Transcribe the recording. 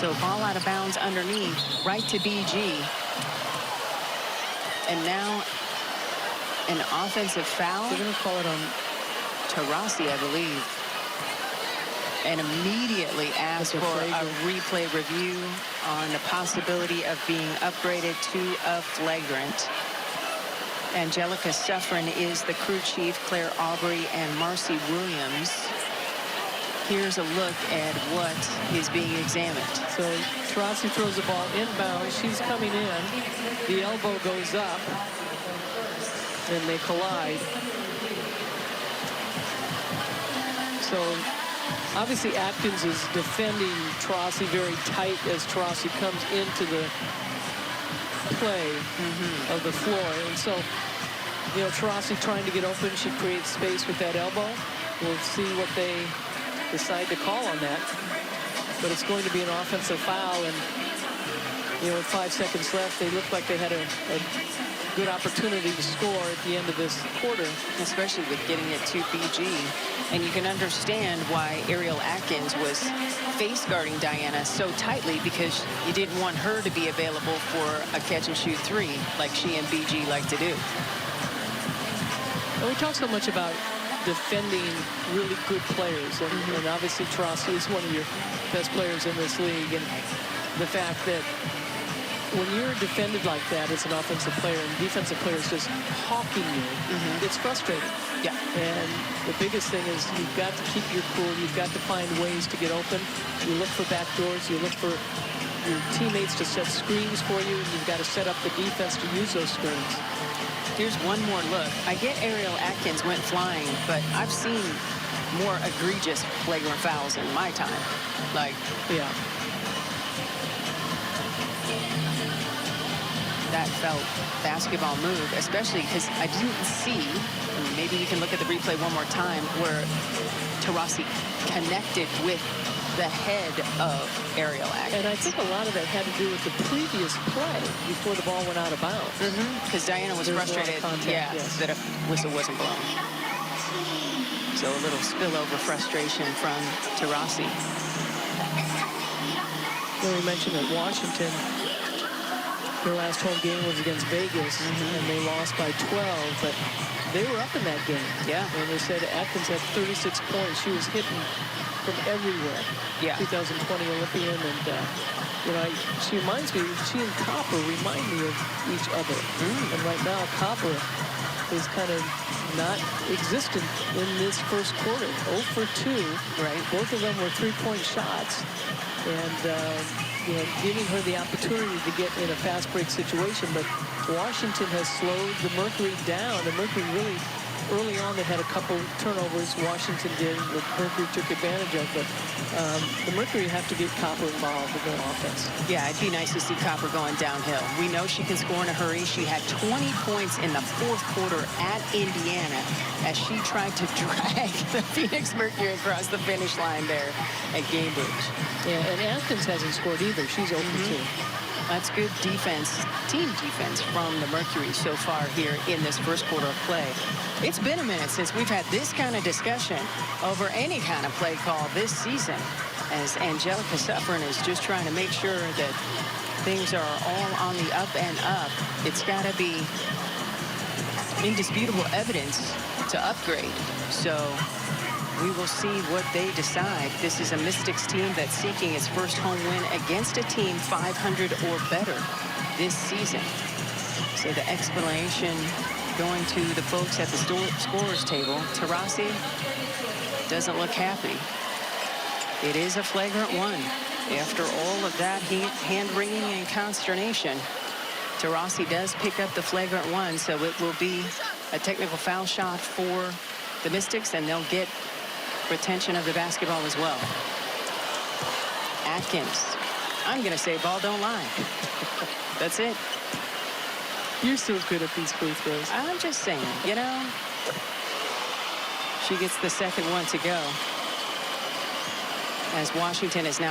So ball out of bounds underneath, right to BG. And now an offensive foul. They're going to call it on Taurasi, I believe. And immediately asked for a replay review on the possibility of being upgraded to a flagrant. Angelica Suffren is the crew chief, Claire Aubrey and Marcy Williams. Here's a look at what is being examined. So Taurasi throws the ball inbounds. She's coming in. The elbow goes up. And they collide. So obviously Atkins is defending Taurasi very tight as Taurasi comes into the play of the floor. And so, you know, Taurasi trying to get open. She creates space with that elbow. We'll see what they decide to call on that. But it's going to be an offensive foul. And, you know, with 5 seconds left, they look like they had a good opportunity to score at the end of this quarter. Especially with getting it to BG. And you can understand why Ariel Atkins was face guarding Diana so tightly, because you didn't want her to be available for a catch and shoot three like she and BG like to do. Well, we talk so much about defending really good players, and obviously Taurasi is one of your best players in this league, and the fact that when you're defended like that as an offensive player and defensive players just hawking you, it's frustrating. Yeah. And the biggest thing is you've got to keep your cool. You've got to find ways to get open. You look for back doors. You look for your teammates to set screens for you, and you've got to set up the defense to use those screens. Here's one more look. I get Ariel Atkins went flying, but I've seen more egregious flagrant fouls in my time. Like, yeah. That felt basketball move, especially because I didn't see, maybe we can look at the replay one more time, where Taurasi connected with the head of Ariel Atkins. And I think a lot of that had to do with the previous play before the ball went out of bounds. Because Diana was frustrated, that a whistle wasn't blown. So a little spillover frustration from Taurasi. Well, we mentioned that Washington, their last home game was against Vegas, and they lost by 12, but they were up in that game. Yeah. And they said Atkins had 36 points. She was hitting from everywhere. Yeah. 2020 Olympian, and you know, she reminds me, she and Copper remind me of each other. And right now, Copper is kind of not existent in this first quarter. 0 for 2. Right. Both of them were three-point shots, and you know, giving her the opportunity to get in a fast break situation. But Washington has slowed the Mercury down. The Mercury really, early on, they had a couple turnovers. Washington did, that Mercury took advantage of. But the Mercury have to get Copper involved in their offense. Yeah, it'd be nice to see Copper going downhill. We know she can score in a hurry. She had 20 points in the fourth quarter at Indiana as she tried to drag the Phoenix Mercury across the finish line there at Cambridge. Yeah, and Atkins hasn't scored either. She's 0 for 2. That's good defense, team defense from the Mercury so far here in this first quarter of play. It's been a minute since we've had this kind of discussion over any kind of play call this season, as Angelica Suffren is just trying to make sure that things are all on the up and up. It's got to be indisputable evidence to upgrade. So we will see what they decide. This is a Mystics team that's seeking its first home win against a team 500 or better this season. So the explanation going to the folks at the scorers table. Taurasi doesn't look happy. It is a flagrant one. After all of that hand-wringing and consternation, Taurasi does pick up the flagrant one, so it will be a technical foul shot for the Mystics, and they'll get retention of the basketball as well. Atkins, I'm going to say ball don't lie. That's it. You're so good at these free throws. I'm just saying, you know. She gets the second one to go, as Washington is now